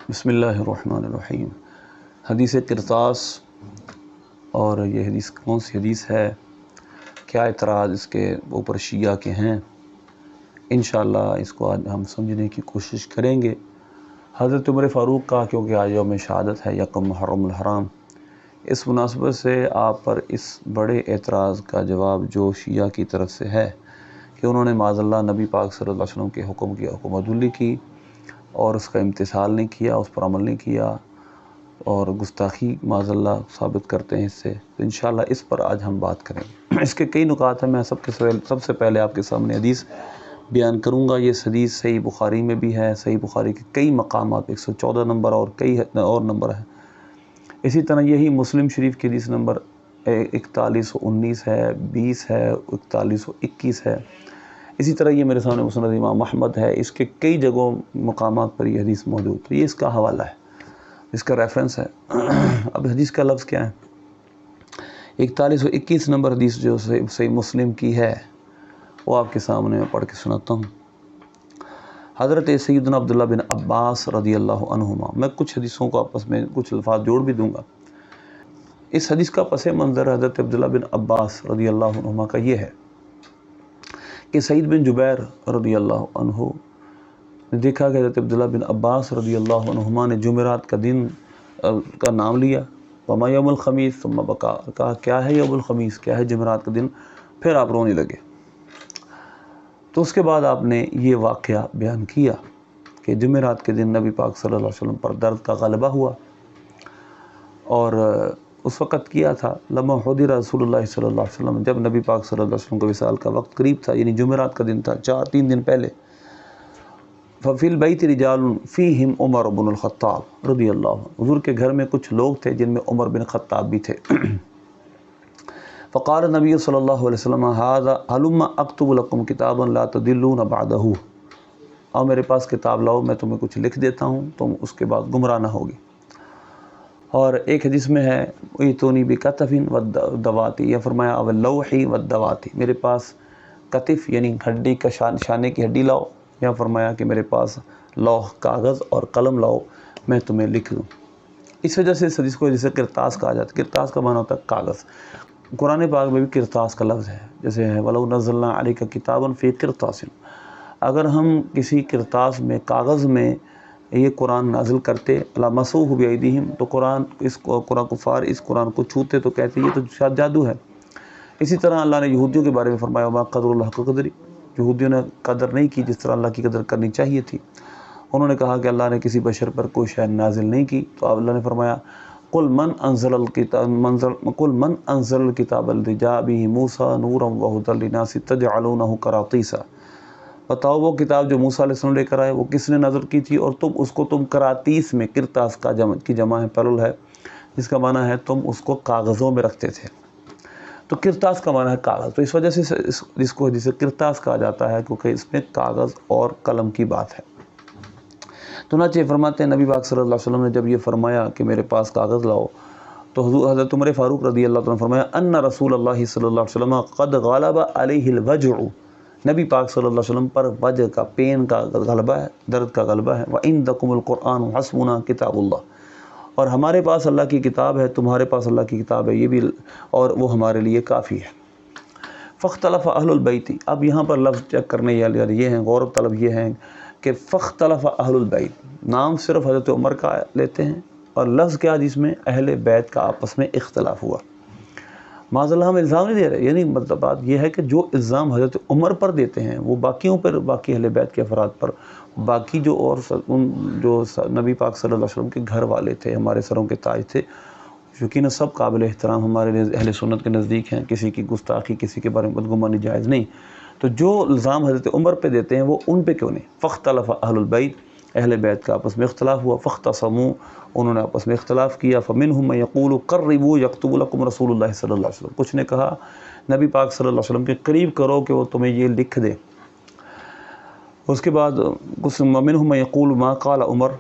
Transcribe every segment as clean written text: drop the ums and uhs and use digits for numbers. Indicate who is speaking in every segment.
Speaker 1: بسم اللہ الرحمن الرحیم۔ حدیث قرطاس، اور یہ حدیث کون سی حدیث ہے، کیا اعتراض اس کے اوپر شیعہ کے ہیں، انشاءاللہ اس کو آج ہم سمجھنے کی کوشش کریں گے۔ حضرت عمر فاروق کا کیونکہ آج یوم شہادت ہے، یکم محرم الحرام، اس مناسبت سے آپ پر اس بڑے اعتراض کا جواب جو شیعہ کی طرف سے ہے کہ انہوں نے معاذ اللہ نبی پاک صلی اللہ علیہ وسلم کے حکم کی حکم عدولی کی اور اس کا امتثال نہیں کیا، اس پر عمل نہیں کیا اور گستاخی معاذ اللہ ثابت کرتے ہیں اس سے، تو انشاءاللہ اس پر آج ہم بات کریں گے۔ اس کے کئی نکات ہیں، میں سب سے پہلے آپ کے سامنے حدیث بیان کروں گا۔ یہ حدیث صحیح بخاری میں بھی ہے، صحیح بخاری کے کئی مقامات 114 نمبر اور کئی اور نمبر ہیں۔ اسی طرح یہی مسلم شریف کی حدیث نمبر 4119 ہے، 20 ہے، 4121 ہے۔ اسی طرح یہ میرے سامنے مسند امام احمد ہے، اس کے کئی جگہوں مقامات پر یہ حدیث موجود ہے، یہ اس کا حوالہ ہے، اس کا ریفرنس ہے۔ اب حدیث کا لفظ کیا ہے؟ 4121 نمبر حدیث جو صحیح مسلم کی ہے وہ آپ کے سامنے میں پڑھ کے سناتا ہوں۔ حضرت سیدنا عبداللہ بن عباس رضی اللہ عنہما، میں کچھ حدیثوں کو آپس میں کچھ الفاظ جوڑ بھی دوں گا۔ اس حدیث کا پس منظر حضرت عبداللہ بن عباس رضی اللہ عنہما کا یہ ہے کہ سعید بن جبیر رضی اللہ عنہ نے دیکھا کہ حضرت عبداللہ بن عباس رضی اللہ عنہما نے جمعرات کا دن کا نام لیا، وما یوم الخمیس ثم بکا، کہا کیا ہے یوم الخمیس، کیا ہے جمعرات کا دن، پھر آپ رونے لگے۔ تو اس کے بعد آپ نے یہ واقعہ بیان کیا کہ جمعرات کے دن نبی پاک صلی اللہ علیہ وسلم پر درد کا غلبہ ہوا، اور اس وقت کیا تھا لما حضر رسول اللہ صلی اللہ علیہ وسلم، جب نبی پاک صلی اللہ علیہ وسلم کو وصال کا وقت قریب تھا، یعنی جمعرات کا دن تھا، 3 دن پہلے۔ ففی البیت رجال فیہم عمر بن الخطاب رضی اللہ عنہ، حضور کے گھر میں کچھ لوگ تھے جن میں عمر بن خطاب بھی تھے۔ فقال نبی صلی اللہ علیہ وسلم هلم اکتب لکم کتابا لا تضلون بعدہ، آؤ میرے پاس کتاب لاؤ، میں تمہیں کچھ لکھ دیتا ہوں، تم اس کے بعد گمراہ نہ ہوگی۔ اور ایک حدیث میں ہے ایتونی بکتف والدوات، یہ فرمایا او اللوح والدوات، میرے پاس کتف یعنی ہڈی کا شانے کی ہڈی لاؤ، یا فرمایا کہ میرے پاس لوح کاغذ اور قلم لاؤ، میں تمہیں لکھ دوں۔ اس وجہ سے اس حدیث کو جسے قرطاس کہا جاتا ہے، قرطاس کا معنی ہوتا ہے کاغذ۔ قرآن پاک میں بھی قرطاس کا لفظ ہے، جیسے ہے وَلَوْ نَزَّلْنَا عَلَيْكَ كِتَابًا فِي قِرْطَاسٍ، اگر ہم کسی قرطاس میں، کاغذ میں یہ قرآن نازل کرتے، لَمَسُوهُ بِأَيْدِيهِمْ، تو قرآن کفار اس قرآن کو چھوتے تو کہتے یہ تو شاید جادو ہے۔ اسی طرح اللہ نے یہودیوں کے بارے میں فرمایا وَمَا قَدْرُ اللَّهِ حَقَّ قَدْرِهِ، یہودیوں نے قدر نہیں کی جس طرح اللہ کی قدر کرنی چاہیے تھی۔ انہوں نے کہا کہ اللہ نے کسی بشر پر کوئی شے نازل نہیں کی، تو اب اللہ نے فرمایا قُلْ مَنْ أَنزَلَ الْكِتَابَ الَّذِي جَاءَ بِهِ مُوسَىٰ نُورًا وَهُدًى لِّلنَّاسِ تَجْعَلُونَهُ قَرَاطِيسَ، بتاؤ وہ کتاب جو موسیٰ علیہ السلام لے کر آئے وہ کس نے نازل کی تھی، اور تم اس کو قراطیس میں، قرطاس کی جمع ہے، پلل ہے، جس کا معنی ہے تم اس کو کاغذوں میں رکھتے تھے، تو قرطاس کا معنی ہے کاغذ، تو اس وجہ سے اس کو جسے قرطاس کہا جاتا ہے کیونکہ اس میں کاغذ اور قلم کی بات ہے۔ چنانچہ فرماتے ہیں نبی پاک صلی اللہ علیہ وسلم نے جب یہ فرمایا کہ میرے پاس کاغذ لاؤ، تو حضرت عمر فاروق رضی اللہ عنہ نے فرمایا ان رسول اللہ صلی اللہ علیہ وسلم قد غلب علیہ الوجع، نبی پاک صلی اللہ علیہ وسلم پر وجع کا، پین کا غلبہ ہے، درد کا غلبہ ہے۔ وعندکم القرآن حسبنا کتاب اللہ، اور ہمارے پاس اللہ کی کتاب ہے، تمہارے پاس اللہ کی کتاب ہے، یہ بھی، اور وہ ہمارے لیے کافی ہے۔ فاختلف اہل البیت، اب یہاں پر لفظ چیک کرنے یہ ہیں، غور طلب یہ ہیں کہ فاختلف اہل البیت، نام صرف حضرت عمر کا لیتے ہیں، اور لفظ کیا جس میں اہل بیت کا آپس میں اختلاف ہوا۔ معاذ اللہ ہم الزام نہیں دے رہے، یعنی مطلب بات یہ ہے کہ جو الزام حضرت عمر پر دیتے ہیں وہ باقیوں پر، باقی اہل بیت کے افراد پر، باقی جو اور جو نبی پاک صلی اللہ علیہ وسلم کے گھر والے تھے، ہمارے سروں کے تاج تھے، یقیناً سب قابل احترام ہمارے اہل سنت کے نزدیک ہیں، کسی کی گستاخی، کسی کے بارے میں بدگمانی جائز نہیں، تو جو الزام حضرت عمر پہ دیتے ہیں وہ ان پہ کیوں نہیں؟ فاختلف اہل البیت، اہل بیت کا آپس میں اختلاف ہوا، فاختصموا، انہوں نے آپس میں اختلاف کیا، فمنہم من یقول قربوا یکتب لکم رسول اللہ صلی اللہ علیہ وسلم، کچھ نے کہا نبی پاک صلی اللہ علیہ وسلم کے قریب کرو کہ وہ تمہیں یہ لکھ دے۔ اس کے بعد کچھ منہم من یقول ما قال عمر،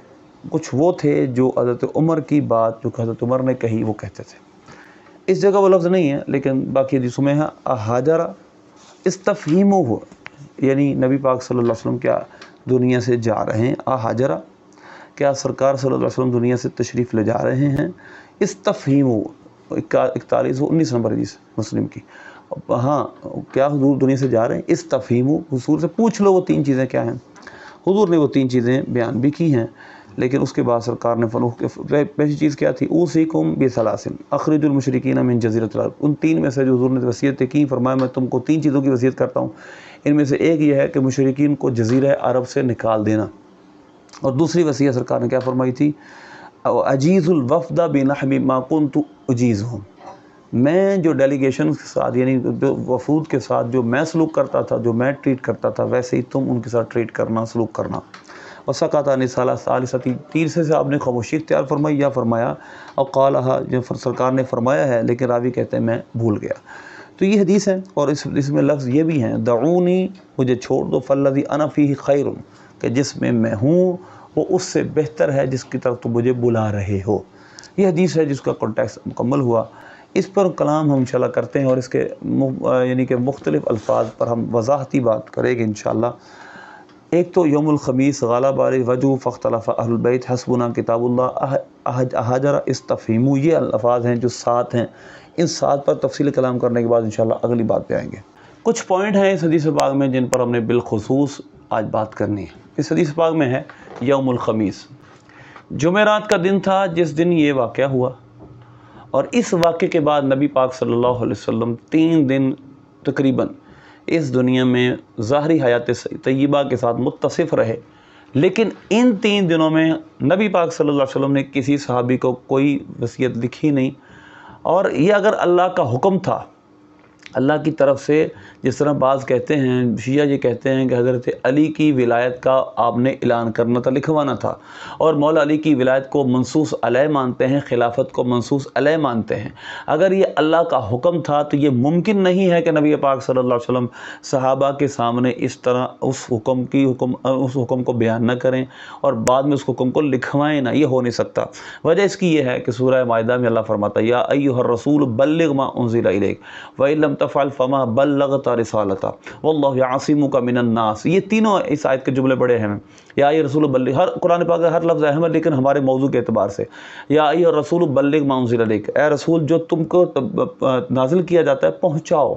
Speaker 1: کچھ وہ تھے جو حضرت عمر کی بات جو حضرت عمر نے کہی وہ کہتے تھے۔ اس جگہ وہ لفظ نہیں ہے لیکن باقی حدیثوں میں ہے احاجرہ استفہیمہ ہوا، یعنی نبی پاک صلی اللہ علیہ وسلم کیا دنیا سے جا رہے ہیں، احاجرہ کیا سرکار صلی اللہ علیہ وسلم دنیا سے تشریف لے جا رہے ہیں؟ اس تفہیم 4119 نمبر حدیث مسلم کی. ہاں کیا حضور دنیا سے جا رہے ہیں؟ اس تفہیم حضور سے پوچھ لو وہ 3 چیزیں کیا ہیں. حضور نے وہ 3 چیزیں بیان بھی کی ہیں، لیکن اس کے بعد سرکار نے پہلی چیز کیا تھی؟ اوصیکم بثلاثن اخرجوا المشرکین من جزیرۃ العرب. ان 3 میں سے جو حضور نے وصیتیں کی، فرمایا میں تم کو 3 چیزوں کی وصیت کرتا ہوں. ان میں سے ایک یہ ہے کہ مشرکین کو جزیرہ عرب سے نکال دینا، اور دوسری وصیت سرکار نے کیا فرمائی تھی؟ اجیز الوفد بنحو ما كنت اجیزهم. میں جو ڈیلیگیشن کے ساتھ، یعنی جو وفود کے ساتھ جو میں سلوک کرتا تھا، جو میں ٹریٹ کرتا تھا، ویسے ہی تم ان کے ساتھ ٹریٹ کرنا، سلوک کرنا. وسکت عن الثالثۃ، تیسرے سے آپ نے خاموشی اختیار فرمائی یا فرمایا؟ اور قالها، جو سرکار نے فرمایا ہے لیکن راوی کہتے ہیں میں بھول گیا. تو یہ حدیث ہے، اور اس میں لفظ یہ بھی ہیں دعونی، مجھے چھوڑ دو، فالذی انا فیہ خیر، کہ جس میں میں ہوں وہ اس سے بہتر ہے جس کی طرف تم مجھے بلا رہے ہو. یہ حدیث ہے جس کا کانٹیکسٹ مکمل ہوا. اس پر کلام ہم انشاءاللہ کرتے ہیں، اور اس کے یعنی کہ مختلف الفاظ پر ہم وضاحتی بات کریں گے انشاءاللہ. ایک تو یوم الخمیس غالب علیہ وجو فاختلف اہل البیت حسبنا کتاب اللہ احجر استفہیمو. یہ الفاظ ہیں جو 7 ہیں. ان 7 پر تفصیل کلام کرنے کے بعد انشاءاللہ اگلی بات پہ آئیں گے. کچھ پوائنٹ ہیں اس حدیث پاک میں جن پر ہم نے بالخصوص آج بات کرنی ہے. اس حدیث پاک میں ہے یوم الخمیس، جمعرات کا دن تھا جس دن یہ واقعہ ہوا، اور اس واقعے کے بعد نبی پاک صلی اللہ علیہ وسلم 3 دن تقریباً اس دنیا میں ظاہری حیات طیبہ کے ساتھ متصف رہے. لیکن ان 3 دنوں میں نبی پاک صلی اللہ علیہ وسلم نے کسی صحابی کو کوئی وصیت لکھی نہیں. اور یہ اگر اللہ کا حکم تھا، اللہ کی طرف سے، جس طرح بعض کہتے ہیں، شیعہ یہ کہتے ہیں کہ حضرت علی کی ولایت کا آپ نے اعلان کرنا تھا، لکھوانا تھا، اور مولا علی کی ولایت کو منصوص علیہ مانتے ہیں، خلافت کو منصوص علیہ مانتے ہیں. اگر یہ اللہ کا حکم تھا تو یہ ممکن نہیں ہے کہ نبی پاک صلی اللہ علیہ وسلم صحابہ کے سامنے اس طرح اس حکم کو بیان نہ کریں اور بعد میں اس حکم کو لکھوائیں نہ. یہ ہو نہیں سکتا. وجہ اس کی یہ ہے کہ سورہ مائدہ میں اللہ فرماتا ہے یا ایھا الرسول بلغ ما انزل الیک وان لم تفعل فما بلغت رسالتہ واللہ یعصمک من الناس. یہ تینوں اس آیت کے جملے بڑے اہم ہیں. یا ایھا الرسول بلغ، ہر قرآن پاک کا ہر لفظ اہم ہے، لیکن ہمارے موضوع کے اعتبار سے یا ایھا الرسول بلغ ما انزل الیک، اے رسول جو تم کو نازل کیا جاتا ہے پہنچاؤ.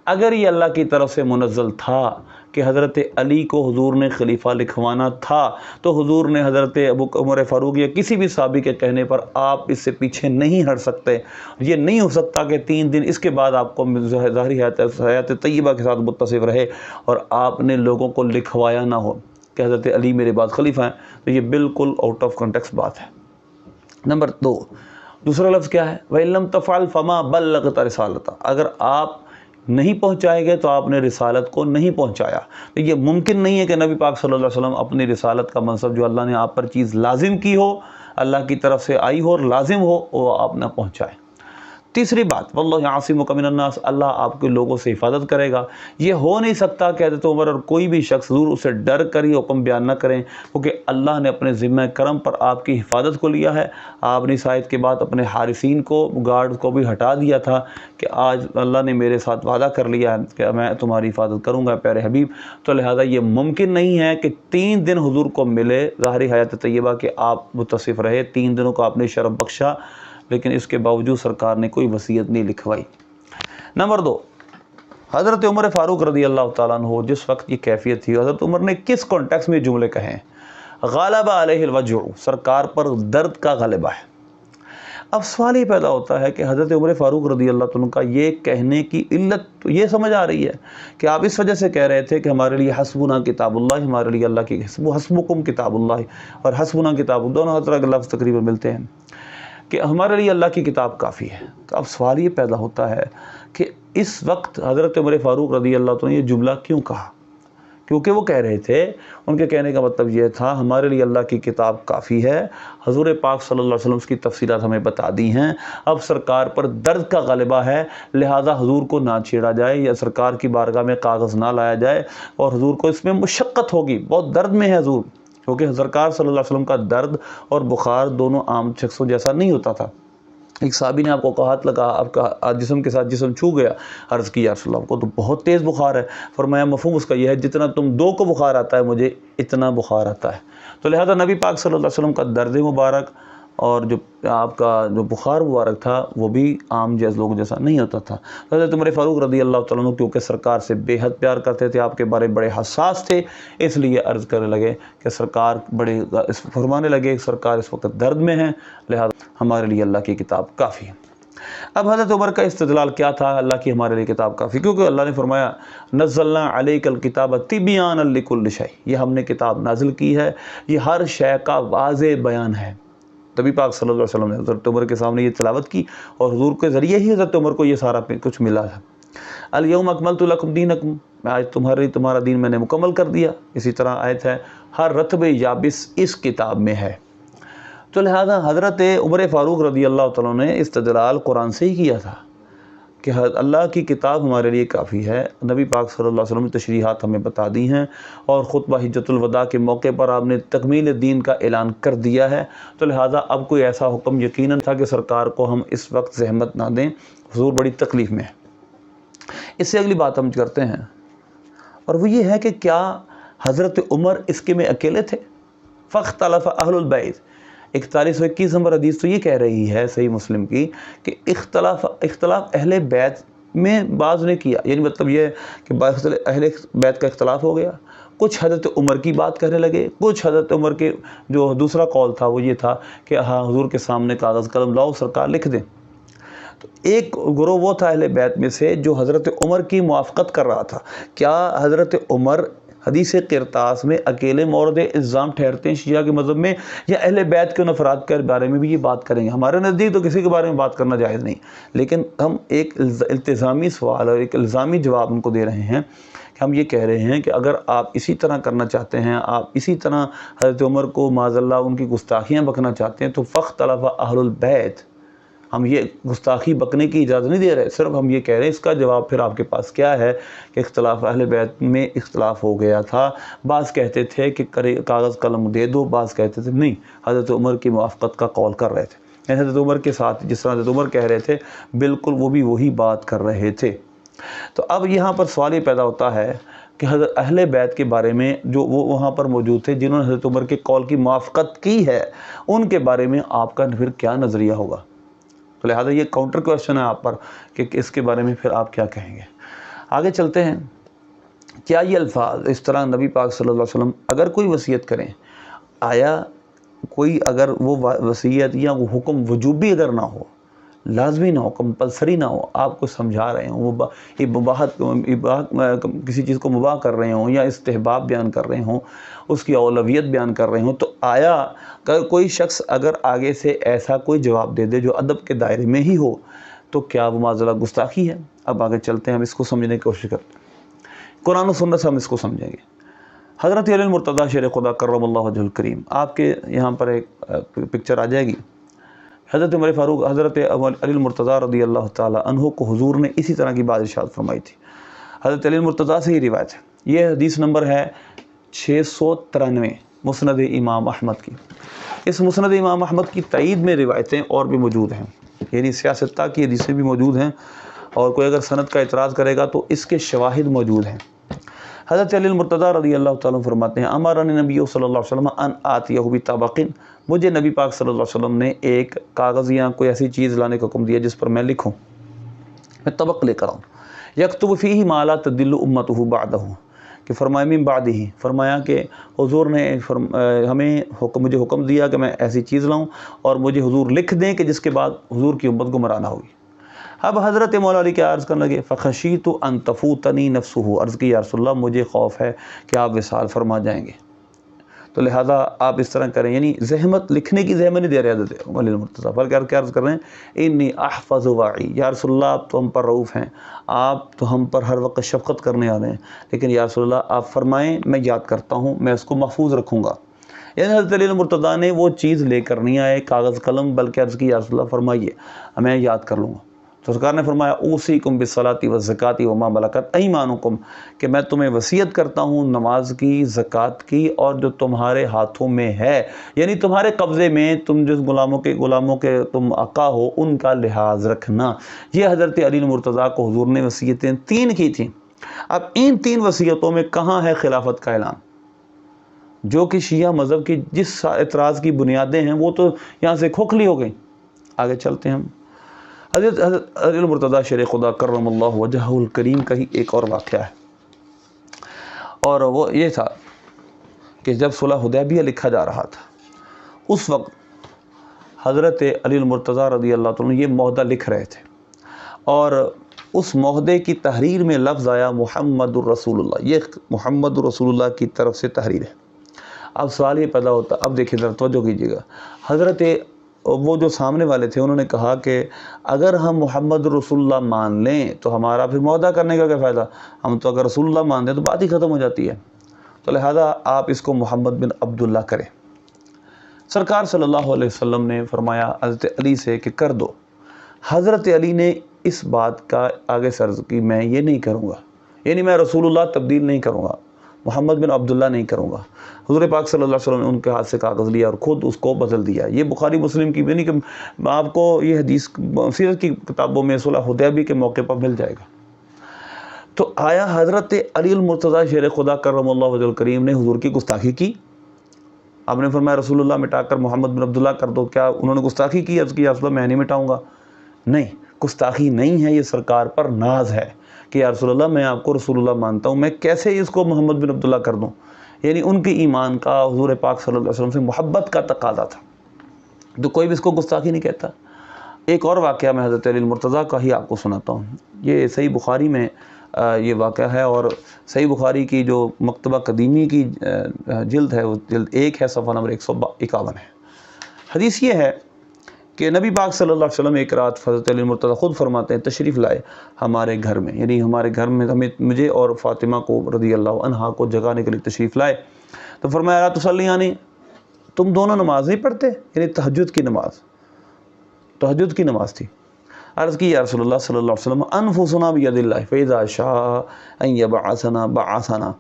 Speaker 1: اگر یہ اللہ کی طرف سے منزل تھا کہ حضرت علی کو حضور نے خلیفہ لکھوانا تھا تو حضور نے حضرت عمر فاروق یا کسی بھی صحابی کے کہنے پر آپ اس سے پیچھے نہیں ہٹ سکتے. یہ نہیں ہو سکتا کہ 3 دن اس کے بعد آپ کو ظاہری حیات طیبہ کے ساتھ متصف رہے اور آپ نے لوگوں کو لکھوایا نہ ہو کہ حضرت علی میرے بعد خلیفہ ہیں. تو یہ بالکل آؤٹ آف کانٹیکسٹ بات ہے. نمبر 2، دوسرا لفظ کیا ہے؟ وَإِن لَمْ تَفْعَلْ فَمَا بَلَّغْتَ رِسَالَتَهُ. اگر آپ نہیں پہنچائے گئے تو آپ نے رسالت کو نہیں پہنچایا. یہ ممکن نہیں ہے کہ نبی پاک صلی اللہ علیہ وسلم اپنی رسالت کا منصب جو اللہ نے آپ پر چیز لازم کی ہو، اللہ کی طرف سے آئی ہو اور لازم ہو، وہ آپ نہ پہنچائے. تیسری بات، واللہ یعصمک من الناس، اللہ آپ کے لوگوں سے حفاظت کرے گا. یہ ہو نہیں سکتا کہ حضرت عمر اور کوئی بھی شخص حضور اسے ڈر کر ہی حکم بیان نہ کریں، کیونکہ اللہ نے اپنے ذمہ کرم پر آپ کی حفاظت کو لیا ہے. آپ نے اس آیت کے بعد اپنے حارسین کو، گارڈ کو بھی ہٹا دیا تھا کہ آج اللہ نے میرے ساتھ وعدہ کر لیا ہے کہ میں تمہاری حفاظت کروں گا پیارے حبیب. تو لہذا یہ ممکن نہیں ہے کہ 3 دن حضور کو ملے ظاہری حیات طیبہ کہ آپ متصف رہے، 3 دنوں کو آپ نے شرف بخشا، لیکن اس کے باوجود سرکار نے کوئی وصیت نہیں لکھوائی. نمبر 2، حضرت عمر فاروق رضی اللہ تعالیٰ عنہ جس وقت یہ کیفیت تھی، حضرت عمر نے کس کانٹیکس میں جملے کہے ہیں؟ غالب علیہ الوجع، سرکار پر درد کا غلبہ ہے. اب سوال یہ پیدا ہوتا ہے کہ حضرت عمر فاروق رضی اللہ عنہ کا یہ کہنے کی علت تو یہ سمجھ آ رہی ہے کہ آپ اس وجہ سے کہہ رہے تھے کہ ہمارے لیے حسبنا کتاب اللہ، ہمارے لیے اللہ کی حسبکم کتاب اللہ اور حسبنا کتاب، دونوں حضرت کے لفظ تقریباً ملتے ہیں کہ ہمارے لیے اللہ کی کتاب کافی ہے. تو اب سوال یہ پیدا ہوتا ہے کہ اس وقت حضرت عمر فاروق رضی اللہ عنہ نے یہ جملہ کیوں کہا؟ کیونکہ وہ کہہ رہے تھے، ان کے کہنے کا مطلب یہ تھا ہمارے لیے اللہ کی کتاب کافی ہے، حضور پاک صلی اللہ علیہ وسلم کی تفصیلات ہمیں بتا دی ہیں، اب سرکار پر درد کا غلبہ ہے، لہذا حضور کو نہ چھیڑا جائے یا سرکار کی بارگاہ میں کاغذ نہ لایا جائے، اور حضور کو اس میں مشقت ہوگی، بہت درد میں ہے حضور، کیونکہ سرکار صلی اللہ علیہ وسلم کا درد اور بخار دونوں عام شخصوں جیسا نہیں ہوتا تھا. ایک صحابی نے آپ کو ہاتھ لگا، آپ کا جسم کے ساتھ جسم چھو گیا، عرض کی یا رسول اللہ کو تو بہت تیز بخار ہے، فرمایا مفہوم اس کا یہ ہے جتنا تم دو کو بخار آتا ہے مجھے اتنا بخار آتا ہے۔ تو لہذا نبی پاک صلی اللہ علیہ وسلم کا درد مبارک اور جو آپ کا جو بخار مبارک تھا وہ بھی عام لوگوں جیسا نہیں ہوتا تھا۔ حضرت عمر فاروق رضی اللہ تعالیٰ عنہ کیونکہ سرکار سے بے حد پیار کرتے تھے، آپ کے بارے بڑے حساس تھے، اس لیے عرض کرنے لگے کہ سرکار فرمانے لگے سرکار اس وقت درد میں ہیں، لہذا ہمارے لیے اللہ کی کتاب کافی ہے۔ اب حضرت عمر کا استدلال کیا تھا اللہ کی ہمارے لیے کتاب کافی؟ کیونکہ اللہ نے فرمایا نزلنا علیک الکتاب تبیانا لکل شیء، یہ ہم نے کتاب نازل کی ہے، یہ ہر شے کا واضح بیان ہے۔ نبی پاک صلی اللہ علیہ وسلم نے حضرت عمر کے سامنے یہ تلاوت کی اور حضور کے ذریعے ہی حضرت عمر کو یہ سارا کچھ ملا ہے۔ الیوم اکملت لکم دینکم، آج تمہارا دین میں نے مکمل کر دیا۔ اسی طرح آیت ہے ہر رطب یابس اس کتاب میں ہے۔ تو لہذا حضرت عمر فاروق رضی اللہ تعالیٰ نے استدلال قرآن سے ہی کیا تھا کہ اللہ کی کتاب ہمارے لیے کافی ہے۔ نبی پاک صلی اللہ علیہ وسلم نے تشریحات ہمیں بتا دی ہیں اور خطبہ حجۃ الوداع کے موقع پر آپ نے تکمیل دین کا اعلان کر دیا ہے، تو لہٰذا اب کوئی ایسا حکم یقیناً تھا کہ سرکار کو ہم اس وقت زحمت نہ دیں، حضور بڑی تکلیف میں ہے۔ اس سے اگلی بات ہم کرتے ہیں اور وہ یہ ہے کہ کیا حضرت عمر اس کے میں اکیلے تھے؟ فاختلف اہل البیت، 4121 نمبر حدیث تو یہ کہہ رہی ہے صحیح مسلم کی کہ اختلاف اہل بیت میں بعض نے کیا، یعنی مطلب یہ کہ اہل بیت کا اختلاف ہو گیا، کچھ حضرت عمر کی بات کہنے لگے، کچھ حضرت عمر کے جو دوسرا قول تھا وہ یہ تھا کہ ہاں حضور کے سامنے کاغذ قلم لاؤ سرکار لکھ دیں۔ تو ایک گروہ وہ تھا اہل بیت میں سے جو حضرت عمر کی موافقت کر رہا تھا۔ کیا حضرت عمر حدیث قرطاس میں اکیلے مورد الزام ٹھہرتے ہیں شیعہ کے مذہب میں، یا اہل بیت کے ان افراد کے بارے میں بھی یہ بات کریں گے؟ ہمارے نزدیک تو کسی کے بارے میں بات کرنا جائز نہیں، لیکن ہم ایک التزامی سوال اور ایک الزامی جواب ان کو دے رہے ہیں کہ ہم یہ کہہ رہے ہیں کہ اگر آپ اسی طرح کرنا چاہتے ہیں، آپ اسی طرح حضرت عمر کو معاذ اللہ ان کی گستاخیاں بکنا چاہتے ہیں، تو فاختلف اہل البیت، ہم یہ گستاخی بکنے کی اجازت نہیں دے رہے، صرف ہم یہ کہہ رہے ہیں اس کا جواب پھر آپ کے پاس کیا ہے کہ اختلاف اہل بیت میں اختلاف ہو گیا تھا۔ بعض کہتے تھے کہ کاغذ قلم دے دو، بعض کہتے تھے نہیں، حضرت عمر کی موافقت کا قول کر رہے تھے، یعنی حضرت عمر کے ساتھ جس طرح حضرت عمر کہہ رہے تھے بالکل وہ بھی وہی بات کر رہے تھے۔ تو اب یہاں پر سوال یہ پیدا ہوتا ہے کہ حضرت اہل بیت کے بارے میں جو وہ وہاں پر موجود تھے جنہوں نے حضرت عمر کے قول کی موافقت کی ہے، ان کے بارے میں آپ کا پھر کیا نظریہ ہوگا؟ تو لہٰذا یہ کاؤنٹر کوشچن ہے آپ پر کہ اس کے بارے میں پھر آپ کیا کہیں گے۔ آگے چلتے ہیں، کیا یہ الفاظ اس طرح نبی پاک صلی اللہ علیہ وسلم اگر کوئی وصیت کریں، آیا کوئی اگر وہ وصیت یا وہ حکم وجوبی اگر نہ ہو، لازمی نہ ہو، کمپلسری نہ ہو، آپ کو سمجھا رہے ہوں، کسی چیز کو مباح کر رہے ہوں یا استحباب بیان کر رہے ہوں، اس کی اولویت بیان کر رہے ہوں، تو آیا کوئی شخص اگر آگے سے ایسا کوئی جواب دے دے جو ادب کے دائرے میں ہی ہو تو کیا وہ معاذ اللہ گستاخی ہے؟ اب آگے چلتے ہیں، ہم اس کو سمجھنے کی کوشش کرتے ہیں، قرآن و سنت سے ہم اس کو سمجھیں گے۔ حضرت علی المرتضیٰ شیر خدا کرم اللہ وجہہ الکریم، آپ کے یہاں پر ایک پکچر آ جائے گی، حضرت عمر فاروق حضرت علی المرتضیٰ رضی اللہ تعالیٰ عنہ کو حضور نے اسی طرح کی بات ارشاد فرمائی تھی۔ حضرت علی المرتضیٰ سے یہ روایت ہے، یہ حدیث نمبر ہے 693 مسند امام احمد کی۔ اس مسند امام احمد کی تائید میں روایتیں اور بھی موجود ہیں، یعنی سیاستہ کی حدیثیں بھی موجود ہیں، اور کوئی اگر سند کا اعتراض کرے گا تو اس کے شواہد موجود ہیں۔ حضرت علی المرتضیٰ رضی اللہ تعالیٰ فرماتے ہیں امرنی نبی صلی اللہ علیہ وسلم ان آتیہ بطبق، مجھے نبی پاک صلی اللہ علیہ وسلم نے ایک کاغذ یا کوئی ایسی چیز لانے کا حکم دیا جس پر میں لکھوں، میں طبق لے کر آؤں، یکتب فیہ ما لا تدل امتہ بعدہ، کہ فرمایا من بعدہ، فرمایا کہ حضور نے مجھے حکم دیا کہ میں ایسی چیز لاؤں اور مجھے حضور لکھ دیں کہ جس کے بعد حضور کی امت گمراہ نہ ہوگی۔ اب حضرت مولا علی کیا عرض کرنے لگے، فخشیت ان تفوتنی نفسہ، عرض کی یا رسول اللہ مجھے خوف ہے کہ آپ وصال فرما جائیں گے، تو لہذا آپ اس طرح کریں، یعنی زحمت لکھنے کی زحمت نہیں دے رہے حضرت علی المرتضیٰ، بلکہ کیا عرض کر رہے ہیں انی احفظ وعی، یا رسول اللہ آپ تو ہم پر رؤوف ہیں، آپ تو ہم پر ہر وقت شفقت کرنے آ رہے ہیں، لیکن یا رسول اللہ آپ فرمائیں میں یاد کرتا ہوں، میں اس کو محفوظ رکھوں گا۔ یعنی حضرت علی المرتضیٰ نے وہ چیز لے کر نہیں آئے کاغذ قلم، بلکہ عرض کی یا رسول اللہ فرمائیے میں یاد کر لوں گا۔ تو سرکار نے فرمایا اوصیکم بالصلاۃ والزکاۃ وما ملکت ایمانکم، کہ میں تمہیں وصیت کرتا ہوں نماز کی، زکوٰۃ کی، اور جو تمہارے ہاتھوں میں ہے، یعنی تمہارے قبضے میں، تم جس غلاموں کے تم آقا ہو، ان کا لحاظ رکھنا۔ یہ حضرت علی المرتضیٰ کو حضور نے وصیتیں 3 کی تھیں۔ اب ان 3 وصیتوں میں کہاں ہے خلافت کا اعلان؟ جو کہ شیعہ مذہب کی جس اعتراض کی بنیادیں ہیں وہ تو یہاں سے کھوکھلی ہو گئی۔ آگے چلتے ہیں ہم۔ حضرت علی المرتضیٰ شیر خدا کرم اللہ وجہہ الکریم کا ہی ایک اور واقعہ ہے، اور وہ یہ تھا کہ جب صلح حدیبیہ لکھا جا رہا تھا، اس وقت حضرت علی المرتضیٰ رضی اللہ عنہ یہ معاہدہ لکھ رہے تھے، اور اس معاہدے کی تحریر میں لفظ آیا محمد الرسول اللہ۔ یہ محمد الرسول اللہ کی طرف سے تحریر ہے۔ اب سوال یہ پیدا ہوتا، اب دیکھیں ذرا توجہ کیجیے گا، حضرت وہ جو سامنے والے تھے انہوں نے کہا کہ اگر ہم محمد رسول اللہ مان لیں تو ہمارا پھر معاہدہ کرنے کا کیا فائدہ؟ ہم تو اگر رسول اللہ مان دیں تو بات ہی ختم ہو جاتی ہے، تو لہذا آپ اس کو محمد بن عبداللہ کریں۔ سرکار صلی اللہ علیہ وسلم نے فرمایا حضرت علی سے کہ کر دو۔ حضرت علی نے اس بات کا آگے سرز کی، میں یہ نہیں کروں گا، یعنی میں رسول اللہ تبدیل نہیں کروں گا، محمد بن عبداللہ نہیں کروں گا۔ حضور پاک صلی اللہ علیہ وسلم نے ان کے ہاتھ سے کاغذ لیا اور خود اس کو بدل دیا۔ یہ بخاری مسلم کی، یعنی کہ آپ کو یہ حدیث سیرت کی کتابوں میں صلح حدیبیہ کے موقع پر مل جائے گا۔ تو آیا حضرت علی المرتضیٰ شیر خدا کرم اللہ وجہ الکریم نے حضور کی گستاخی کی؟ آپ نے فرمایا رسول اللہ مٹا کر محمد بن عبداللہ کر دو، کیا انہوں نے گستاخی کی؟ عرض کی یا رسول اللہ میں نہیں مٹاؤں گا۔ نہیں، گستاخی نہیں ہے، یہ سرکار پر ناز ہے کہ یا رسول اللہ میں آپ کو رسول اللہ مانتا ہوں، میں کیسے اس کو محمد بن عبداللہ کر دوں؟ یعنی ان کے ایمان کا، حضور پاک صلی اللہ علیہ وسلم سے محبت کا تقاضا تھا، تو کوئی بھی اس کو گستاخی نہیں کہتا۔ ایک اور واقعہ میں حضرت علی المرتضیٰ کا ہی آپ کو سناتا ہوں۔ یہ صحیح بخاری میں یہ واقعہ ہے، اور صحیح بخاری کی جو مکتبہ قدیمی کی جلد ہے وہ جلد 1 ہے، صفحہ نمبر 151 ہے۔ حدیث یہ ہے کہ نبی پاک صلی اللہ علیہ وسلم ایک رات، حضرت علی المرتضیٰ خود فرماتے ہیں، تشریف لائے ہمارے گھر میں، یعنی ہمارے گھر میں مجھے اور فاطمہ کو رضی اللہ عنہا کو جگانے کے لیے تشریف لائے، تو فرمایا لا تصلیانی، تم دونوں نماز نہیں پڑھتے؟ یعنی تہجد کی نماز تھی۔ عرض کی یا رسول اللہ صلی اللہ علیہ وسلم انفسنا بید اللہ فاذا شاء ان یبعثنا بعثنا۔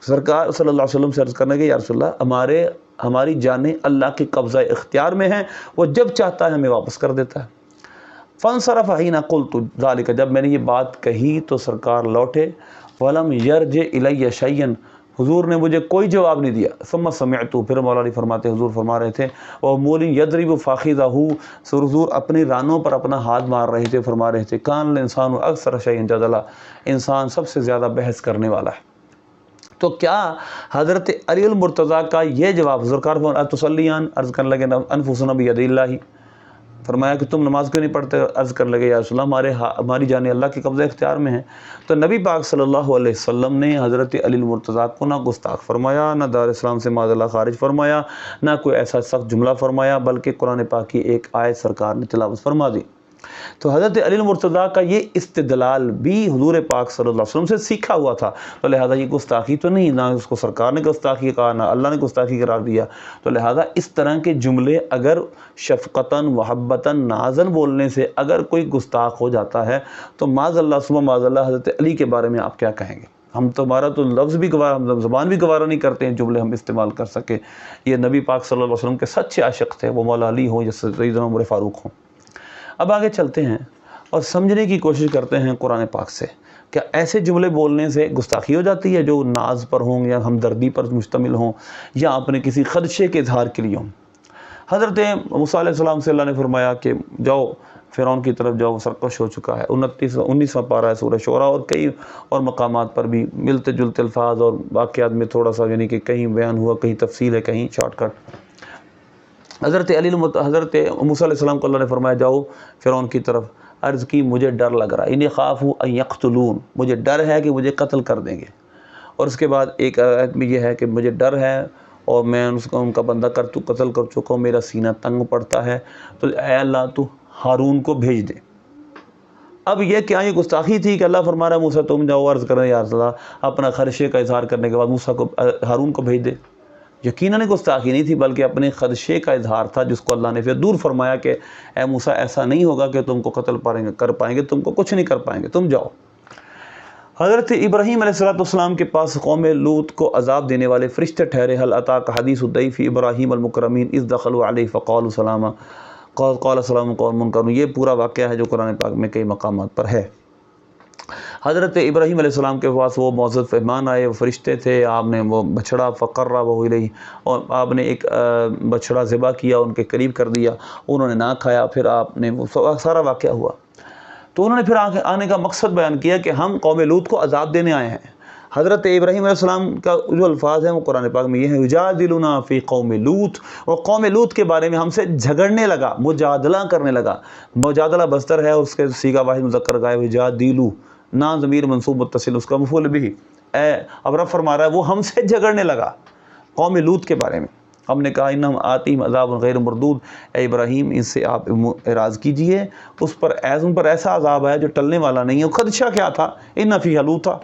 Speaker 1: سرکار صلی اللہ علیہ وسلم سے عرض کرنے کے یا رسول اللہ ہماری جانیں اللہ کے قبضہ اختیار میں ہیں، وہ جب چاہتا ہے ہمیں واپس کر دیتا ہے۔ فانصرف حین قلت ذلک، جب میں نے یہ بات کہی تو سرکار لوٹے، ولم یرجع الی شیئا، حضور نے مجھے کوئی جواب نہیں دیا۔ ثم سمعت، پھر مولا علی فرماتے حضور فرما رہے تھے، ومول یضرب فاخذہ، حضور اپنی رانوں پر اپنا ہاتھ مار رہے تھے، فرما رہے تھے کان الانسان اکثر شیء جدلا، انسان سب سے زیادہ بحث کرنے والا ہے۔ تو کیا حضرت علی المرتضیٰ کا یہ جواب، سرکار تصلیان، عرض کرنے لگے انفسنا بید اللہ، فرمایا کہ تم نماز کیوں نہیں پڑھتے؟ عرض کرنے لگے یا رسول اللہ ہماری جانیں اللہ کے قبضہ اختیار میں ہیں۔ تو نبی پاک صلی اللہ علیہ وسلم نے حضرت علی المرتضیٰ کو نہ گستاخ فرمایا، نہ دار اسلام سے معاذ اللہ خارج فرمایا، نہ کوئی ایسا سخت جملہ فرمایا، بلکہ قرآن پاک کی ایک آیت سرکار نے تلاوت فرما دی۔ تو حضرت علی المرتضیٰ کا یہ استدلال بھی حضور پاک صلی اللہ علیہ وسلم سے سیکھا ہوا تھا، تو لہٰذا یہ گستاخی تو نہیں، نہ اس کو سرکار نے گستاخی کہا، نہ اللہ نے گستاخی قرار دیا۔ تو لہٰذا اس طرح کے جملے اگر شفقتاً محبتاً نازن بولنے سے اگر کوئی گستاخ ہو جاتا ہے تو معاذ اللہ ثم معاذ اللہ حضرت علی کے بارے میں آپ کیا کہیں گے؟ ہم تمہارا تو لفظ بھی گوارا، ہم زبان بھی گوارا نہیں کرتے ہیں جملے ہم استعمال کر سکے۔ یہ نبی پاک صلی اللہ علیہ وسلم کے سچے عاشق تھے، وہ مولا علی ہوں یا سیدنا عمر فاروق ہوں۔ اب آگے چلتے ہیں اور سمجھنے کی کوشش کرتے ہیں قرآن پاک سے، کیا ایسے جملے بولنے سے گستاخی ہو جاتی ہے جو ناز پر ہوں یا ہمدردی پر مشتمل ہوں یا اپنے کسی خدشے کے اظہار کے لیے ہوں؟ حضرت موسیٰ علیہ السلام سے اللہ نے فرمایا کہ جاؤ فرعون کی طرف جاؤ، سرکش ہو چکا ہے۔ 19واں پارہ ہے سورہ شعراء، اور کئی اور مقامات پر بھی ملتے جلتے الفاظ اور واقعات میں تھوڑا سا یعنی کہ کہیں بیان ہوا، کہیں تفصیل ہے، کہیں شارٹ کٹ۔ حضرت موسیٰ علیہ السلام کو اللہ نے فرمایا جاؤ فرعون کی طرف۔ عرض کی مجھے ڈر لگ رہا ہے، انی خاف ان یقتلون، مجھے ڈر ہے کہ مجھے قتل کر دیں گے۔ اور اس کے بعد ایک آیت میں یہ ہے کہ مجھے ڈر ہے اور میں ان کا بندہ قتل کر چکا ہوں، میرا سینہ تنگ پڑتا ہے، تو اے اللہ تو ہارون کو بھیج دے۔ اب یہ کیا یہ گستاخی تھی کہ اللہ فرما رہا ہے موسیٰ تم جاؤ عرض کریں یا رسول اللہ، اپنا خدشے کا اظہار کرنے کے بعد موسیٰ کو ہارون کو بھیج دے؟ یقیناً گستاخی نہیں تھی بلکہ اپنے خدشے کا اظہار تھا، جس کو اللہ نے پھر دور فرمایا کہ اے موسیٰ ایسا نہیں ہوگا کہ تم کو قتل کر پائیں گے، تم کو کچھ نہیں کر پائیں گے، تم جاؤ۔ حضرت ابراہیم علیہ السلام کے پاس قوم لوط کو عذاب دینے والے فرشتے ٹھہرے۔ هل اتاک حدیث الضیف ابراہیم المکرمین اذ دخلوا علیہ فقالوا سلاما قال سلام قوم منکرون، یہ پورا واقعہ ہے جو قرآن پاک میں کئی مقامات پر ہے۔ حضرت ابراہیم علیہ السلام کے پاس وہ معزز مہمان آئے، وہ فرشتے تھے، آپ نے وہ بچھڑا فقربہ الیہ، اور آپ نے ایک بچھڑا ذبح کیا، ان کے قریب کر دیا، انہوں نے نہ کھایا، پھر آپ نے وہ سارا واقعہ ہوا۔ تو انہوں نے پھر آنے کا مقصد بیان کیا کہ ہم قوم لوط کو عذاب دینے آئے ہیں۔ حضرت ابراہیم علیہ السلام کا جو الفاظ ہیں وہ قرآن پاک میں یہ ہیں، یجادلنا فی قوم لوط، اور قوم لوط کے بارے میں ہم سے جھگڑنے لگا، مجادلہ کرنے لگا۔ مجادلہ بستر ہے، اس کے صیغہ واحد مذکر کا ہے، یجادلو، نا ضمیر منصوب متصل، اس کا مفعول بھی اب رب فرما رہا ہے وہ ہم سے جھگڑنے لگا قوم لوط کے بارے میں۔ ہم نے کہا انہم آتیم عذاب غیر مردود، اے ابراہیم ان سے آپ اعراض کیجئے، ان پر ایسا عذاب ہے جو ٹلنے والا نہیں ہے۔ خدشہ کیا تھا؟ ان فیہا لوطا،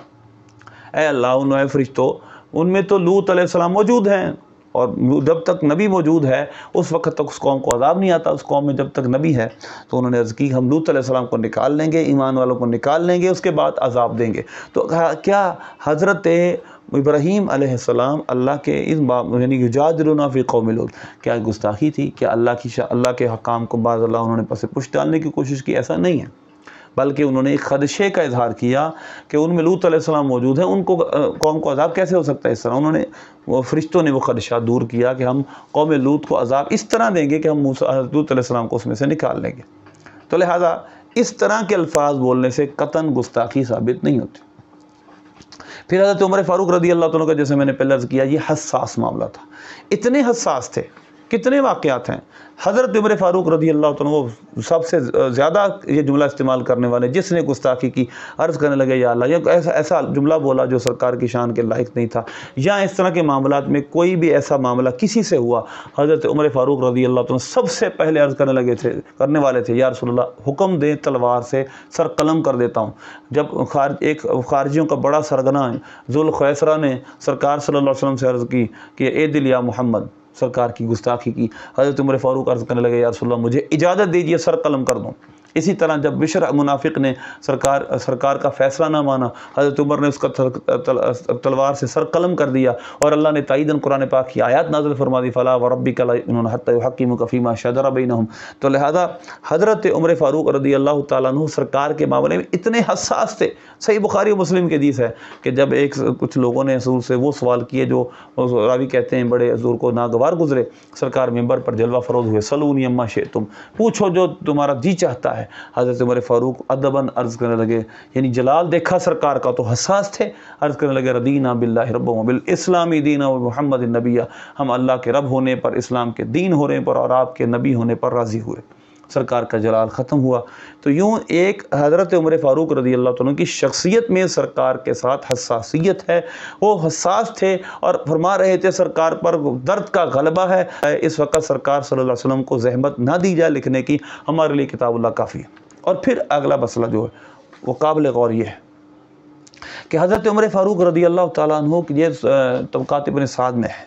Speaker 1: اے اللہ ان فرشتوں، ان میں تو لوط علیہ السلام موجود ہیں، اور جب تک نبی موجود ہے اس وقت تک اس قوم کو عذاب نہیں آتا۔ اس قوم میں جب تک نبی ہے تو انہوں نے عرض کی ہم لوط علیہ السلام کو نکال لیں گے، ایمان والوں کو نکال لیں گے، اس کے بعد عذاب دیں گے۔ تو کیا حضرت ابراہیم علیہ السلام اللہ کے اس یعنی یجادلنا فی قوم لوط، کیا گستاخی تھی؟ کیا اللہ کے حکام کو بعض اللہ انہوں نے پس پشت ڈالنے کی کوشش کی؟ ایسا نہیں ہے، بلکہ انہوں نے ایک خدشے کا اظہار کیا کہ ان میں لوط علیہ السلام موجود ہیں، ان کو قوم کو عذاب کیسے ہو سکتا ہے اس طرح۔ انہوں نے فرشتوں نے وہ خدشہ دور کیا کہ ہم قوم لوط کو عذاب اس طرح دیں گے کہ ہم لوط علیہ السلام کو اس میں سے نکال لیں گے۔ تو لہٰذا اس طرح کے الفاظ بولنے سے قطعاً گستاخی ثابت نہیں ہوتی۔ پھر حضرت عمر فاروق رضی اللہ عنہ کا، جیسے میں نے پہلے عرض کیا، یہ حساس معاملہ تھا، اتنے حساس تھے، کتنے واقعات ہیں۔ حضرت عمر فاروق رضی اللہ عنہ وہ سب سے زیادہ یہ جملہ استعمال کرنے والے، جس نے گستاخی کی عرض کرنے لگے یا اللہ، یا ایسا جملہ بولا جو سرکار کی شان کے لائق نہیں تھا، یا اس طرح کے معاملات میں کوئی بھی ایسا معاملہ کسی سے ہوا، حضرت عمر فاروق رضی اللہ عنہ سب سے پہلے عرض کرنے والے تھے، یا رسول اللہ حکم دیں تلوار سے سر قلم کر دیتا ہوں۔ جب ایک خارجیوں کا بڑا سرگنا ذوالخیسرہ نے سرکار صلی اللہ علیہ وسلم سے عرض کی کہ اے دل یا محمد، سرکار کی گستاخی کی، حضرت عمر فاروق عرض کرنے لگے یا رسول اللہ مجھے اجازت دیجیے سر قلم کر دوں۔ اسی طرح جب بشر منافق نے سرکار کا فیصلہ نہ مانا، حضرت عمر نے اس کا تلوار سے سر قلم کر دیا، اور اللہ نے تائیداً قرآن پاک کی آیات نازل فرما دی، فلا وربک لا یؤمنون حتی یحکموک فیما شجر بینہم۔ تو لہذا حضرت عمر فاروق رضی اللہ تعالیٰ عنہ سرکار کے معاملے میں اتنے حساس تھے۔ صحیح بخاری و مسلم کی حدیث ہے کہ جب کچھ لوگوں نے حضور سے وہ سوال کیے جو راوی کہتے ہیں بڑے حضور کو ناگوار گزرے، سرکار ممبر پر جلوہ فروز ہوئے، سلونی اما شئتم، پوچھو جو تمہارا جی چاہتا ہے۔ حضرت عمر فاروق ادباً عرض کرنے لگے، یعنی جلال دیکھا سرکار کا تو حساس تھے، عرض کرنے لگے رضینا باللہ رب وبالاسلام دینا ومحمد النبی، ہم اللہ کے رب ہونے پر، اسلام کے دین ہونے پر اور آپ کے نبی ہونے پر راضی ہوئے۔ سرکار کا جلال ختم ہوا۔ تو یوں ایک حضرت عمر فاروق رضی اللہ عنہ کی شخصیت میں سرکار کے ساتھ حساسیت ہے، وہ حساس تھے اور فرما رہے تھے سرکار پر درد کا غلبہ ہے، اس وقت سرکار صلی اللہ علیہ وسلم کو زحمت نہ دی جائے لکھنے کی، ہمارے لیے کتاب اللہ کافی ہے۔ اور پھر اگلا مسئلہ جو ہے وہ قابل غور یہ ہے کہ حضرت عمر فاروق رضی اللہ تعالیٰ عنہ کی یہ طبقات ابن سعد میں ہے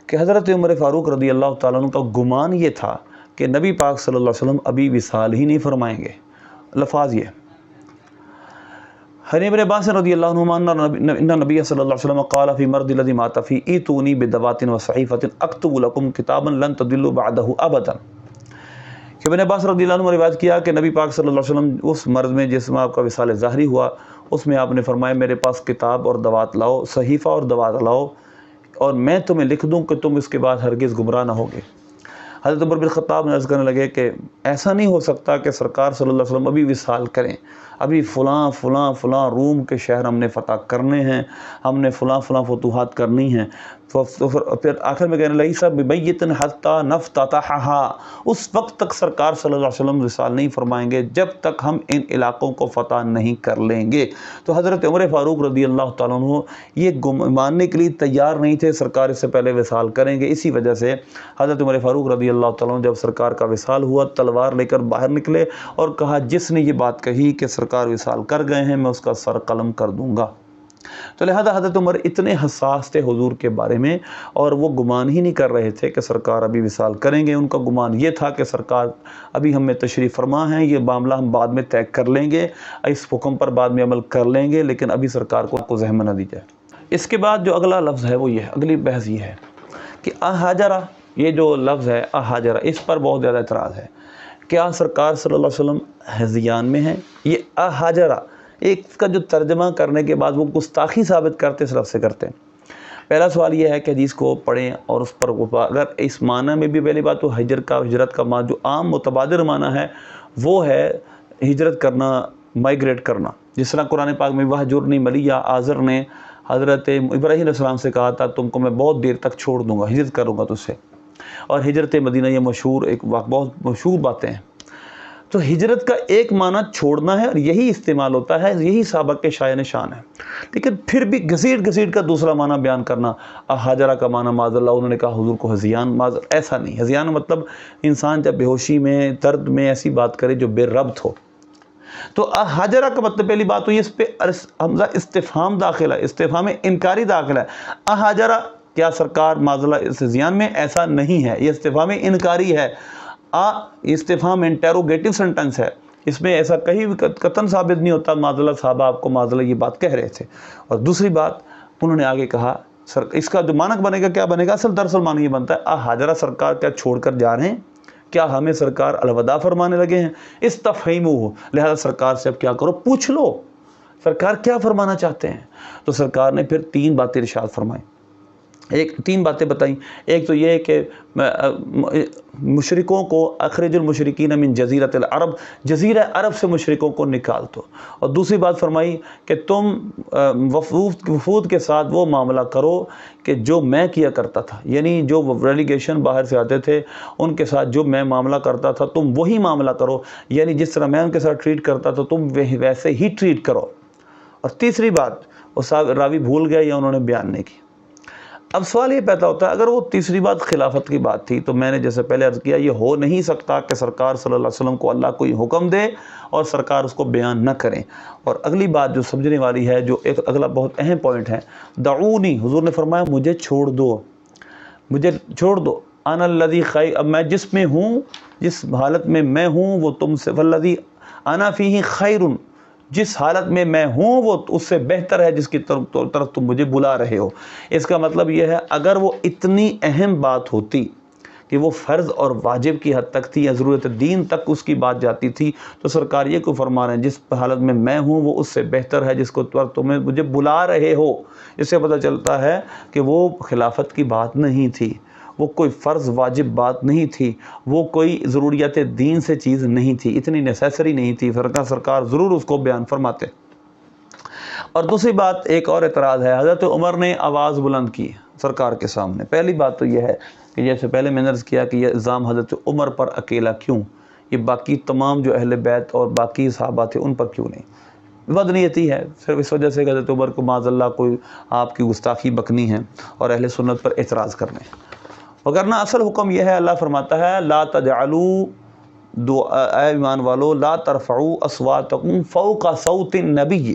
Speaker 1: کہ حضرت عمر فاروق رضی اللہ تعالیٰ عنہ کا گمان یہ تھا کہ نبی پاک صلی اللہ علیہ وسلم ابھی وصال ہی نہیں فرمائیں گے۔ لفظ یہ ابن عباس رضی اللہ عنہما ان نبی صلی اللہ علیہ وسلم قال فی مرض الذی مات فی ایتونی بدوات وصحیفۃ اکتب لکم کتابا لن تضلوا بعدہ ابدا۔ کہ ابن عباس رضی اللہ عنہ نے روایت کیا کہ نبی پاک صلی اللہ علیہ وسلم اس مرض میں جس میں آپ کا وصال ظاہری ہوا، اس میں آپ نے فرمایا میرے پاس کتاب اور دوات لاؤ، صحیفہ اور دوات لاؤ، اور میں تمہیں لکھ دوں کہ تم اس کے بعد ہرگز گمراہ نہ ہوگے۔ حضرت عمر بن خطاب نے عرض کرنے لگے کہ ایسا نہیں ہو سکتا کہ سرکار صلی اللہ علیہ وسلم ابھی وصال کریں، ابھی فلاں فلاں فلاں روم کے شہر ہم نے فتح کرنے ہیں، ہم نے فلاں فلاں فتوحات کرنی ہیں۔ پھر آخر میں کہنے لگی سب بیت حتی نفتتحها، اس وقت تک سرکار صلی اللہ علیہ وسلم وصال نہیں فرمائیں گے جب تک ہم ان علاقوں کو فتح نہیں کر لیں گے۔ تو حضرت عمر فاروق رضی اللہ تعالیٰ عنہ یہ ماننے کے لیے تیار نہیں تھے سرکار اس سے پہلے وصال کریں گے۔ اسی وجہ سے حضرت عمر فاروق رضی اللہ تعالیٰ عنہ جب سرکار کا وصال ہوا تلوار لے کر باہر نکلے اور کہا جس نے یہ بات کہی کہ سرکار وصال کر گئے ہیں میں اس کا سر قلم کر دوں گا۔ تو لہذا حضرت عمر اتنے حساس تھے حضور کے بارے میں، اور وہ گمان ہی نہیں کر رہے تھے کہ سرکار ابھی وصال کریں گے۔ ان کا گمان یہ تھا کہ سرکار ابھی ہم میں تشریف فرما ہیں، یہ معاملہ ہم بعد میں طے کر لیں گے، اس حکم پر بعد میں عمل کر لیں گے، لیکن ابھی سرکار کو زحمت نہ دی جائے۔ اس کے بعد جو اگلا لفظ ہے وہ یہ ہے، اگلی بحث یہ ہے کہ احاجرہ، یہ جو لفظ ہے احاجرہ، اس پر بہت زیادہ اعتراض ہے۔ کیا سرکار صلی اللہ علیہ وسلم ہذیان میں ہیں؟ یہ احاجرہ ایک کا جو ترجمہ کرنے کے بعد وہ گستاخی ثابت کرتے اس لفظ سے کرتے ہیں۔ پہلا سوال یہ ہے کہ حدیث کو پڑھیں اور اس پر اگر اس معنی میں بھی پہلی بات تو ہجرت کا معنی جو عام متبادر معنی ہے وہ ہے ہجرت کرنا، مائگریٹ کرنا۔ جس طرح قرآن پاک میں وَہْجُرْنِی مَلِیًّا، آزر نے حضرت ابراہیم علیہ السلام سے کہا تھا تم کو میں بہت دیر تک چھوڑ دوں گا، ہجرت کروں گا تجھ سے، اور ہجرت مدینہ یہ مشہور ایک بہت مشہور باتیں ہیں۔ تو ہجرت کا ایک معنی چھوڑنا ہے اور یہی استعمال ہوتا ہے، یہی سابق کے شایان شان ہے، لیکن پھر بھی گھسیٹ کا دوسرا معنی بیان کرنا، احاجرہ کا معنی معاذ اللہ انہوں نے کہا حضور کو ہذیان، ایسا نہیں۔ ہذیان مطلب انسان جب بے ہوشی میں، درد میں ایسی بات کرے جو بے ربط ہو۔ تو احاجرہ کا مطلب پہلی بات تو یہ اس پہ حمزہ استفہام داخل ہے، استفہام انکاری داخل ہے۔ احاجرہ کیا سرکار معاذ اللہ اس ہذیان میں؟ ایسا نہیں ہے، یہ استفہام انکاری ہے۔ استفہام انٹیروگیٹو سنٹنس ہے، اس میں ایسا کہیں بھی قطعاً ثابت نہیں ہوتا معاذ اللہ صحابہ آپ کو معاذ اللہ یہ بات کہہ رہے تھے۔ اور دوسری بات انہوں نے آگے کہا اس کا جو معنی بنے گا کیا بنے گا؟ دراصل معنی یہ بنتا ہے احاجرہ سرکار کیا چھوڑ کر جا رہے ہیں؟ کیا ہمیں سرکار الوداع فرمانے لگے ہیں؟ استفہیموہ، لہذا سرکار سے اب کیا کرو، پوچھ لو سرکار کیا فرمانا چاہتے ہیں۔ تو سرکار نے پھر 3 باتیں ارشاد فرمائیں، 3 باتیں بتائیں۔ ایک تو یہ کہ مشرکوں کو اخرج المشرکین من جزیرۃ العرب، جزیرہ عرب سے مشرکوں کو نکال دو۔ اور دوسری بات فرمائی کہ تم وفود کے ساتھ وہ معاملہ کرو کہ جو میں کیا کرتا تھا، یعنی جو ریلیگیشن باہر سے آتے تھے ان کے ساتھ جو میں معاملہ کرتا تھا تم وہی معاملہ کرو، یعنی جس طرح میں ان کے ساتھ ٹریٹ کرتا تھا تم ویسے ہی ٹریٹ کرو۔ اور تیسری بات وہ راوی بھول گیا یا انہوں نے بیان نہیں کی۔ اب سوال یہ پیدا ہوتا ہے اگر وہ تیسری بات خلافت کی بات تھی تو میں نے جیسے پہلے عرض کیا یہ ہو نہیں سکتا کہ سرکار صلی اللہ علیہ وسلم کو اللہ کوئی حکم دے اور سرکار اس کو بیان نہ کریں۔ اور اگلی بات جو سمجھنے والی ہے، جو ایک اگلا بہت اہم پوائنٹ ہے، دعونی، حضور نے فرمایا مجھے چھوڑ دو، مجھے چھوڑ دو، انا الذی خیر، اب میں جس میں ہوں، جس حالت میں میں ہوں وہ تم سے، والذی انا فیہ خیر، جس حالت میں میں ہوں وہ اس سے بہتر ہے جس کی طرف تم مجھے بلا رہے ہو۔ اس کا مطلب یہ ہے اگر وہ اتنی اہم بات ہوتی کہ وہ فرض اور واجب کی حد تک تھی یا ضرورت دین تک اس کی بات جاتی تھی تو سرکار یہ کو فرما رہے ہیں جس حالت میں میں ہوں وہ اس سے بہتر ہے جس کو تمہیں مجھے بلا رہے ہو۔ اس سے پتہ چلتا ہے کہ وہ خلافت کی بات نہیں تھی، وہ کوئی فرض واجب بات نہیں تھی، وہ کوئی ضروریات دین سے چیز نہیں تھی، اتنی نیسیسری نہیں تھی، سرکار ضرور اس کو بیان فرماتے۔ اور دوسری بات ایک اور اعتراض ہے، حضرت عمر نے آواز بلند کی سرکار کے سامنے۔ پہلی بات تو یہ ہے کہ جیسے پہلے میں نے عرض کیا کہ یہ الزام حضرت عمر پر اکیلا کیوں، یہ باقی تمام جو اہل بیت اور باقی صحابہ تھے ان پر کیوں نہیں؟ بدنیتی ہے صرف اس وجہ سے کہ حضرت عمر کو معاذ اللہ کوئی آپ کی گستاخی بکنی ہے اور اہل سنت پر اعتراض کرنے، وگرنہ اصل حکم یہ ہے، اللہ فرماتا ہے لا تجعلوا، اے ایمان والو، لا ترفعوا اصواتکم فوق صوت النبی،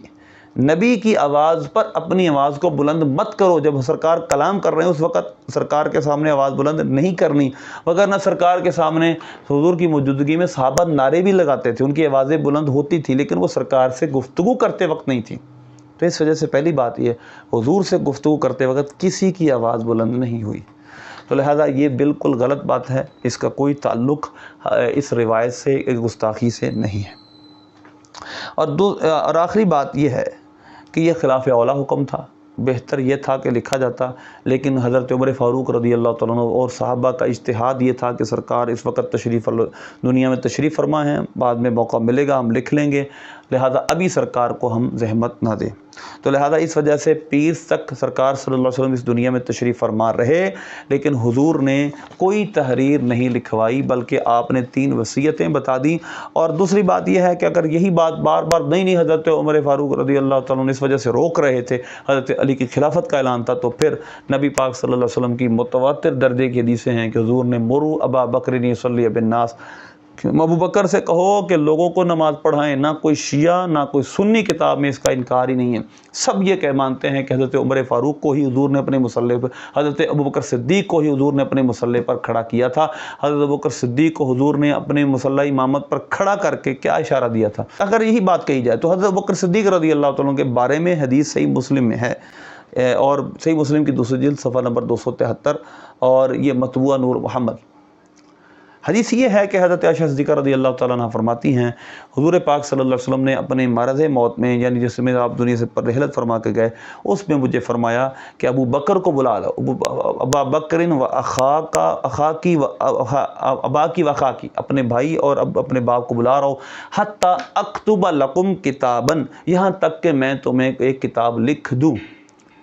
Speaker 1: نبی کی آواز پر اپنی آواز کو بلند مت کرو۔ جب سرکار کلام کر رہے ہیں اس وقت سرکار کے سامنے آواز بلند نہیں کرنی، وگرنہ سرکار کے سامنے حضور کی موجودگی میں صحابہ نعرے بھی لگاتے تھے، ان کی آوازیں بلند ہوتی تھی لیکن وہ سرکار سے گفتگو کرتے وقت نہیں تھی۔ تو اس وجہ سے پہلی بات یہ، حضور سے گفتگو کرتے وقت کسی کی آواز بلند نہیں ہوئی، تو لہذا یہ بالکل غلط بات ہے، اس کا کوئی تعلق اس روایت سے، گستاخی سے نہیں ہے۔ اور آخری بات یہ ہے کہ یہ خلاف اولا حکم تھا، بہتر یہ تھا کہ لکھا جاتا، لیکن حضرت عمر فاروق رضی اللہ تعالیٰ عنہ اور صحابہ کا اجتہاد یہ تھا کہ سرکار اس وقت دنیا میں تشریف فرما ہیں، بعد میں موقع ملے گا ہم لکھ لیں گے، لہذا ابھی سرکار کو ہم زحمت نہ دیں۔ تو لہذا اس وجہ سے پیر تک سرکار صلی اللہ علیہ وسلم اس دنیا میں تشریف فرما رہے، لیکن حضور نے کوئی تحریر نہیں لکھوائی بلکہ آپ نے 3 وصیتیں بتا دیں۔ اور دوسری بات یہ ہے کہ اگر یہی بات بار بار نہیں حضرت عمر فاروق رضی اللہ تعالیٰ عنہ اس وجہ سے روک رہے تھے، حضرت علی کی خلافت کا اعلان تھا، تو پھر نبی پاک صلی اللہ علیہ وسلم کی متواتر درجے کی حدیثیں ہیں کہ حضور نے مروا ابا بکر یصلی بالناس، ابو بکر سے کہو کہ لوگوں کو نماز پڑھائیں، نہ کوئی شیعہ نہ کوئی سنی کتاب میں اس کا انکار ہی نہیں ہے، سب یہ مانتے ہیں کہ حضرت عمر فاروق کو ہی حضور نے اپنے مصلی پر، حضرت ابو بکر صدیق کو ہی حضور نے اپنے مصلی پر کھڑا کیا تھا۔ حضرت ابو بکر صدیق کو حضور نے اپنے مصلی امامت پر کھڑا کر کے کیا اشارہ دیا تھا؟ اگر یہی بات کہی جائے تو حضرت ابو بکر صدیق رضی اللہ تعالیٰ عنہ کے بارے میں حدیث صحیح مسلم میں ہے، اور صحیح مسلم کی دوسری جلد صفحہ نمبر 273، اور یہ مطبوعہ نور محمد۔ حدیث یہ ہے کہ حضرت عائشہ صدیقہ رضی اللہ تعالیٰ عنہ فرماتی ہیں، حضور پاک صلی اللہ علیہ وسلم نے اپنے مرض موت میں، یعنی جس میں آپ دنیا سے رحلت فرما کے گئے، اس میں مجھے فرمایا کہ ابو بکر کو بلا لو، ابا بکر و اخاکی و اباکی و اخاکی، اپنے بھائی اور اپنے باپ کو بلا رہا ہو، حتی اکتب لکم کتابا، یہاں تک کہ میں تمہیں ایک کتاب لکھ دوں،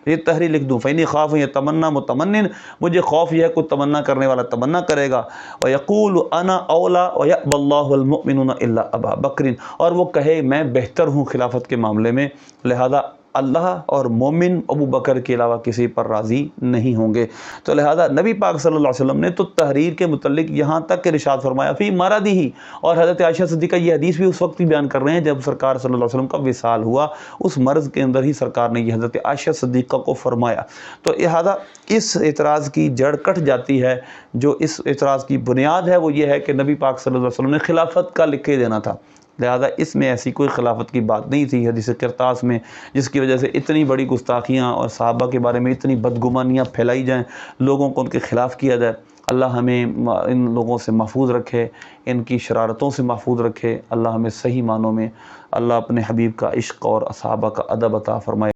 Speaker 1: یہ تحریر لکھ دوں، فَإِنِّي خَافُ يَتَمَنَّى مُتَمَنٍّ، مجھے خوف یہ ہے کوئی تمنا کرنے والا تمنا کرے گا، وَيَقُولُ أَنَا أَوْلَى وَيَأْبَى اللَّهُ وَالْمُؤْمِنُونَ إِلَّا أَبَا بَكْرٍ، اور وہ کہے میں بہتر ہوں خلافت کے معاملے میں، لہذا اللہ اور مومن ابو بکر کے علاوہ کسی پر راضی نہیں ہوں گے۔ تو لہذا نبی پاک صلی اللہ علیہ وسلم نے تو تحریر کے متعلق یہاں تک کہ ارشاد فرمایا فی مرضی ہی، اور حضرت عائشہ صدیقہ یہ حدیث بھی اس وقت ہی بیان کر رہے ہیں جب سرکار صلی اللہ علیہ وسلم کا وصال ہوا، اس مرض کے اندر ہی سرکار نے یہ حضرت عائشہ صدیقہ کو فرمایا۔ تو لہذا اس اعتراض کی جڑ کٹ جاتی ہے، جو اس اعتراض کی بنیاد ہے وہ یہ ہے کہ نبی پاک صلی اللہ علیہ وسلم نے خلافت کا لکھ کے دینا تھا، لہذا اس میں ایسی کوئی خلافت کی بات نہیں تھی حدیث قرطاس میں، جس کی وجہ سے اتنی بڑی گستاخیاں اور صحابہ کے بارے میں اتنی بدگمانیاں پھیلائی جائیں، لوگوں کو ان کے خلاف کیا جائے۔ اللہ ہمیں ان لوگوں سے محفوظ رکھے، ان کی شرارتوں سے محفوظ رکھے، اللہ ہمیں صحیح معنوں میں اللہ اپنے حبیب کا عشق اور صحابہ کا ادب عطا فرمائے۔